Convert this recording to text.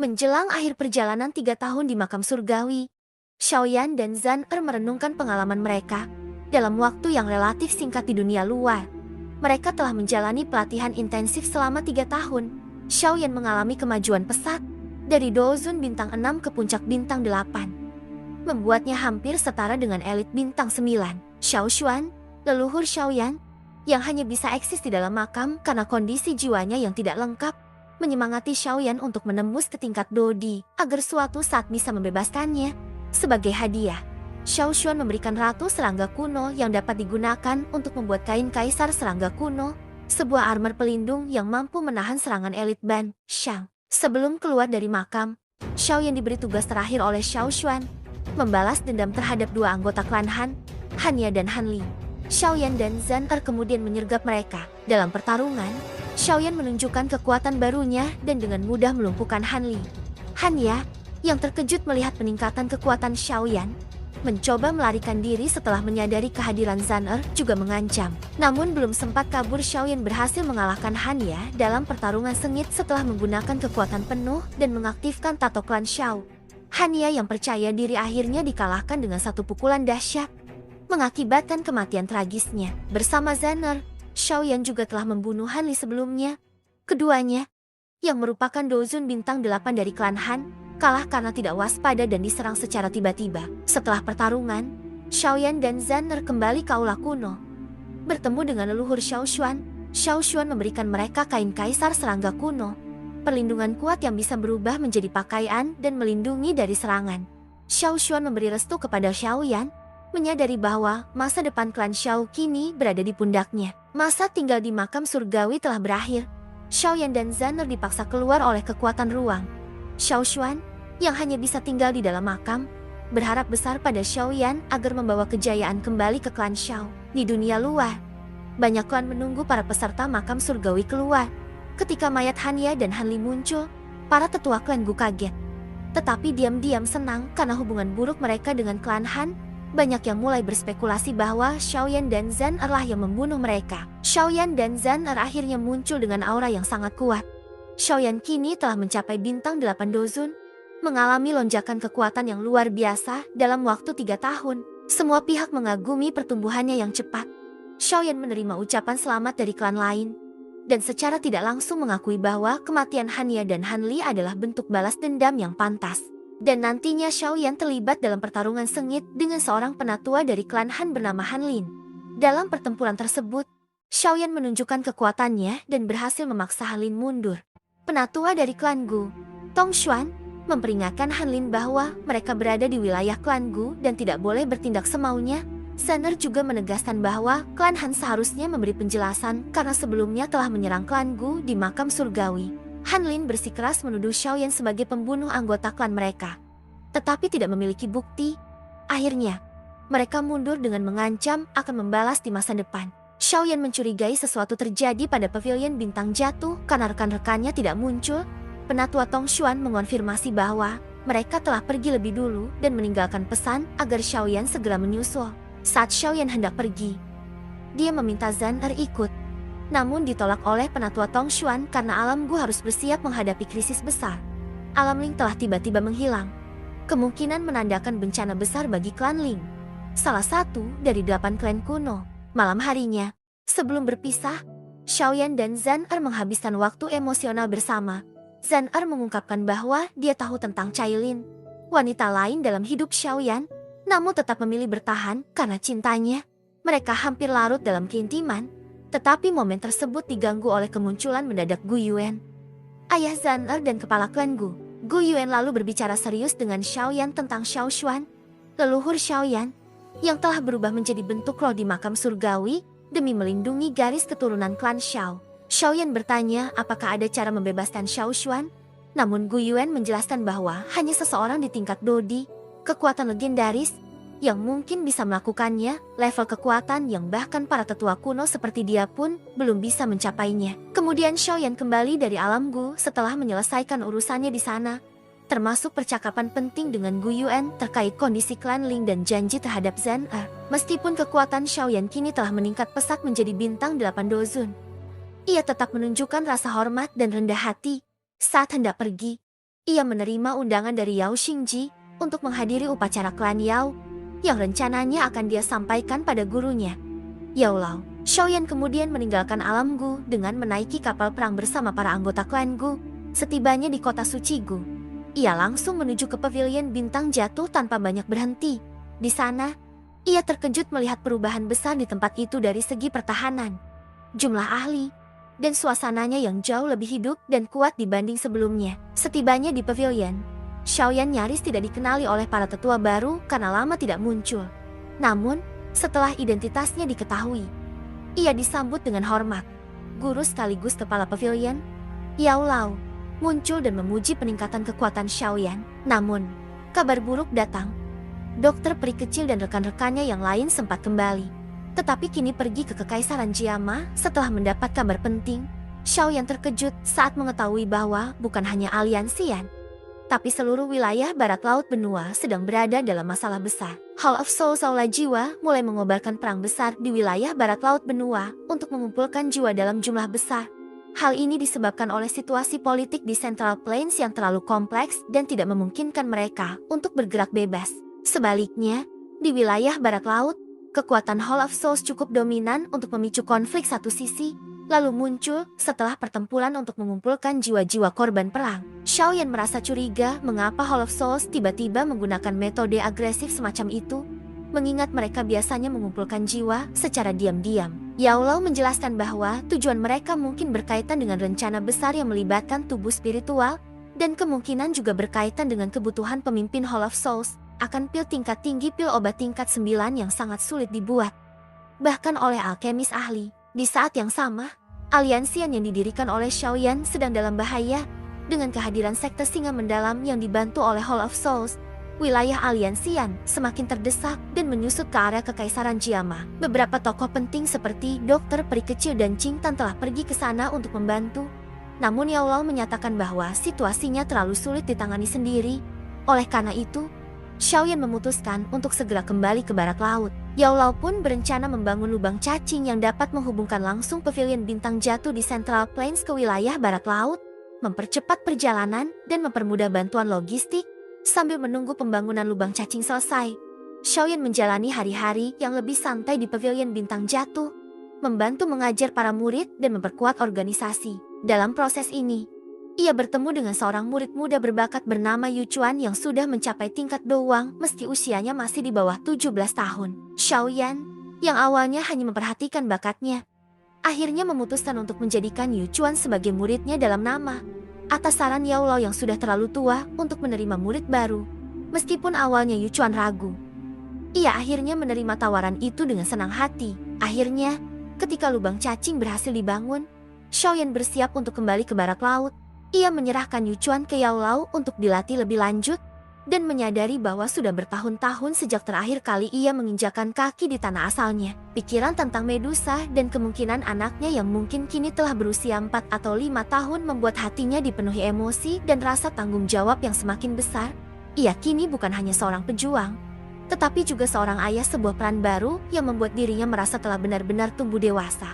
Menjelang akhir perjalanan 3 tahun di makam surgawi, Xiaoyan dan Zan Er merenungkan pengalaman mereka dalam waktu yang relatif singkat di dunia luar. Mereka telah menjalani pelatihan intensif selama 3 tahun. Xiaoyan mengalami kemajuan pesat dari Dozun bintang 6 ke puncak bintang 8, membuatnya hampir setara dengan elit bintang 9. Xiao Xuan, leluhur Xiaoyan, yang hanya bisa eksis di dalam makam karena kondisi jiwanya yang tidak lengkap, menyemangati Xiaoyan untuk menembus ke tingkat Dodi agar suatu saat bisa membebaskannya. Sebagai hadiah, Xiao Xuan memberikan ratu serangga kuno yang dapat digunakan untuk membuat kain kaisar serangga kuno, sebuah armor pelindung yang mampu menahan serangan elit Ban Shang. Sebelum keluar dari makam, Xiaoyan diberi tugas terakhir oleh Xiao Xuan, membalas dendam terhadap 2 anggota klan Han, Hanya dan Hanli. Xiaoyan dan Zan Er kemudian menyergap mereka. Dalam pertarungan, Xiaoyan menunjukkan kekuatan barunya dan dengan mudah melumpuhkan Hanli. Hanya, yang terkejut melihat peningkatan kekuatan Xiaoyan, mencoba melarikan diri setelah menyadari kehadiran Zan Er juga mengancam. Namun belum sempat kabur, Xiaoyan berhasil mengalahkan Hanya dalam pertarungan sengit setelah menggunakan kekuatan penuh dan mengaktifkan tato klan Xiao. Hanya yang percaya diri akhirnya dikalahkan dengan satu pukulan dahsyat, mengakibatkan kematian tragisnya. Bersama Zan Er, Xiaoyan juga telah membunuh Hanli sebelumnya. Keduanya, yang merupakan Dozun bintang 8 dari klan Han, kalah karena tidak waspada dan diserang secara tiba-tiba. Setelah pertarungan, Xiaoyan dan Zan Er kembali ke aula kuno. Bertemu dengan leluhur Xiao Xuan memberikan mereka kain kaisar serangga kuno, perlindungan kuat yang bisa berubah menjadi pakaian dan melindungi dari serangan. Xiao Xuan memberi restu kepada Xiaoyan, menyadari bahwa masa depan klan Xiao kini berada di pundaknya. Masa tinggal di makam surgawi telah berakhir. Xiaoyan dan Zan Er dipaksa keluar oleh kekuatan ruang. Xiao Xuan, yang hanya bisa tinggal di dalam makam, berharap besar pada Xiaoyan agar membawa kejayaan kembali ke klan Xiao. Di dunia luar, banyak klan menunggu para peserta makam surgawi keluar. Ketika mayat Hanya dan Hanli muncul, para tetua klan Gu kaget. Tetapi diam-diam senang karena hubungan buruk mereka dengan klan Han. Banyak yang mulai berspekulasi bahwa Xiaoyan dan Zan Er lah yang membunuh mereka. Xiaoyan dan Zan Er akhirnya muncul dengan aura yang sangat kuat. Xiaoyan kini telah mencapai bintang 8 Dozun, mengalami lonjakan kekuatan yang luar biasa dalam waktu 3 tahun. Semua pihak mengagumi pertumbuhannya yang cepat. Xiaoyan menerima ucapan selamat dari klan lain, dan secara tidak langsung mengakui bahwa kematian Hanya dan Hanli adalah bentuk balas dendam yang pantas. Dan nantinya Xiaoyan terlibat dalam pertarungan sengit dengan seorang penatua dari klan Han bernama Hanlin. Dalam pertempuran tersebut, Xiaoyan menunjukkan kekuatannya dan berhasil memaksa Hanlin mundur. Penatua dari klan Gu, Tong Xuan, memperingatkan Hanlin bahwa mereka berada di wilayah klan Gu dan tidak boleh bertindak semaunya. Zan Er juga menegaskan bahwa klan Han seharusnya memberi penjelasan karena sebelumnya telah menyerang klan Gu di makam surgawi. Hanlin bersikeras menuduh Xiaoyan sebagai pembunuh anggota klan mereka, tetapi tidak memiliki bukti. Akhirnya, mereka mundur dengan mengancam akan membalas di masa depan. Xiaoyan mencurigai sesuatu terjadi pada pavilion bintang jatuh karena rekan-rekannya tidak muncul. Penatua Tong Xuan mengonfirmasi bahwa mereka telah pergi lebih dulu dan meninggalkan pesan agar Xiaoyan segera menyusul. Saat Xiaoyan hendak pergi, dia meminta Zan Er ikut. Namun ditolak oleh penatua Tong Xuan karena alam Gu harus bersiap menghadapi krisis besar. Alam Ling telah tiba-tiba menghilang. Kemungkinan menandakan bencana besar bagi klan Ling, salah satu dari 8 klan kuno. Malam harinya, sebelum berpisah, Xiaoyan dan Zan Er menghabiskan waktu emosional bersama. Zan Er mengungkapkan bahwa dia tahu tentang Cailin, wanita lain dalam hidup Xiaoyan, namun tetap memilih bertahan karena cintanya. Mereka hampir larut dalam keintiman. Tetapi momen tersebut diganggu oleh kemunculan mendadak Gu Yuan, ayah Zan Er dan kepala klan Gu. Gu Yuan lalu berbicara serius dengan Xiaoyan tentang Xiao Xuan, leluhur Xiaoyan, yang telah berubah menjadi bentuk roh di makam surgawi demi melindungi garis keturunan klan Xiao. Xiaoyan bertanya apakah ada cara membebaskan Xiao Xuan, namun Gu Yuan menjelaskan bahwa hanya seseorang di tingkat Dodi, kekuatan legendaris, yang mungkin bisa melakukannya. Level kekuatan yang bahkan para tetua kuno seperti dia pun belum bisa mencapainya. Kemudian Xiaoyan kembali dari alam Gu setelah menyelesaikan urusannya di sana, termasuk percakapan penting dengan Gu Yuan terkait kondisi klan Ling dan janji terhadap Zan Er. Meskipun kekuatan Xiaoyan kini telah meningkat pesat menjadi bintang 8 Dozun, ia tetap menunjukkan rasa hormat dan rendah hati saat hendak pergi. Ia menerima undangan dari Yao Xingji untuk menghadiri upacara klan Yao yang rencananya akan dia sampaikan pada gurunya, Yao Lao. Xiaoyan kemudian meninggalkan alam Gu dengan menaiki kapal perang bersama para anggota klan Gu. Setibanya di kota suci Gu, ia langsung menuju ke pavilion bintang jatuh tanpa banyak berhenti. Di sana, ia terkejut melihat perubahan besar di tempat itu dari segi pertahanan, jumlah ahli, dan suasananya yang jauh lebih hidup dan kuat dibanding sebelumnya. Setibanya di pavilion, Xiaoyan nyaris tidak dikenali oleh para tetua baru karena lama tidak muncul. Namun, setelah identitasnya diketahui, ia disambut dengan hormat. Guru sekaligus kepala pavilion, Yao Lao, muncul dan memuji peningkatan kekuatan Xiaoyan. Namun, kabar buruk datang. Dokter peri kecil dan rekan-rekannya yang lain sempat kembali, tetapi kini pergi ke Kekaisaran Jiama setelah mendapat kabar penting. Xiaoyan terkejut saat mengetahui bahwa bukan hanya aliansian, tapi seluruh wilayah barat laut benua sedang berada dalam masalah besar. Hall of Souls Aula Jiwa mulai mengobarkan perang besar di wilayah barat laut benua untuk mengumpulkan jiwa dalam jumlah besar. Hal ini disebabkan oleh situasi politik di Central Plains yang terlalu kompleks dan tidak memungkinkan mereka untuk bergerak bebas. Sebaliknya, di wilayah barat laut, kekuatan Hall of Souls cukup dominan untuk memicu konflik satu sisi, lalu muncul setelah pertempuran untuk mengumpulkan jiwa-jiwa korban perang. Xiaoyan merasa curiga mengapa Hall of Souls tiba-tiba menggunakan metode agresif semacam itu, mengingat mereka biasanya mengumpulkan jiwa secara diam-diam. Yao Lao menjelaskan bahwa tujuan mereka mungkin berkaitan dengan rencana besar yang melibatkan tubuh spiritual, dan kemungkinan juga berkaitan dengan kebutuhan pemimpin Hall of Souls akan pil tingkat tinggi, pil obat tingkat 9 yang sangat sulit dibuat, bahkan oleh alkemis ahli. Di saat yang sama, aliansian yang didirikan oleh Xiaoyan sedang dalam bahaya. Dengan kehadiran sekte singa mendalam yang dibantu oleh Hall of Souls, wilayah aliansian semakin terdesak dan menyusut ke area Kekaisaran Jiama. Beberapa tokoh penting seperti Dokter Peri Kecil dan Qing Tan telah pergi ke sana untuk membantu. Namun Yao Lao menyatakan bahwa situasinya terlalu sulit ditangani sendiri. Oleh karena itu, Xiaoyan memutuskan untuk segera kembali ke barat laut. Yao Lao pun berencana membangun lubang cacing yang dapat menghubungkan langsung pavilion bintang jatuh di Central Plains ke wilayah barat laut, mempercepat perjalanan dan mempermudah bantuan logistik. Sambil menunggu pembangunan lubang cacing selesai, Xiaoyan menjalani hari-hari yang lebih santai di pavilion bintang jatuh, membantu mengajar para murid dan memperkuat organisasi. Dalam proses ini, ia bertemu dengan seorang murid muda berbakat bernama Yu Chuan yang sudah mencapai tingkat doang meski usianya masih di bawah 17 tahun. Xiaoyan, yang awalnya hanya memperhatikan bakatnya, akhirnya memutuskan untuk menjadikan Yu Chuan sebagai muridnya dalam nama, atas saran Yao Lao yang sudah terlalu tua untuk menerima murid baru. Meskipun awalnya Yu Chuan ragu, ia akhirnya menerima tawaran itu dengan senang hati. Akhirnya, ketika lubang cacing berhasil dibangun, Xiaoyan bersiap untuk kembali ke barat laut. Ia menyerahkan Yu Chuan ke Yao Lao untuk dilatih lebih lanjut, dan menyadari bahwa sudah bertahun-tahun sejak terakhir kali ia menginjakan kaki di tanah asalnya. Pikiran tentang Medusa dan kemungkinan anaknya yang mungkin kini telah berusia 4 atau 5 tahun membuat hatinya dipenuhi emosi dan rasa tanggung jawab yang semakin besar. Ia kini bukan hanya seorang pejuang, tetapi juga seorang ayah, sebuah peran baru yang membuat dirinya merasa telah benar-benar tumbuh dewasa.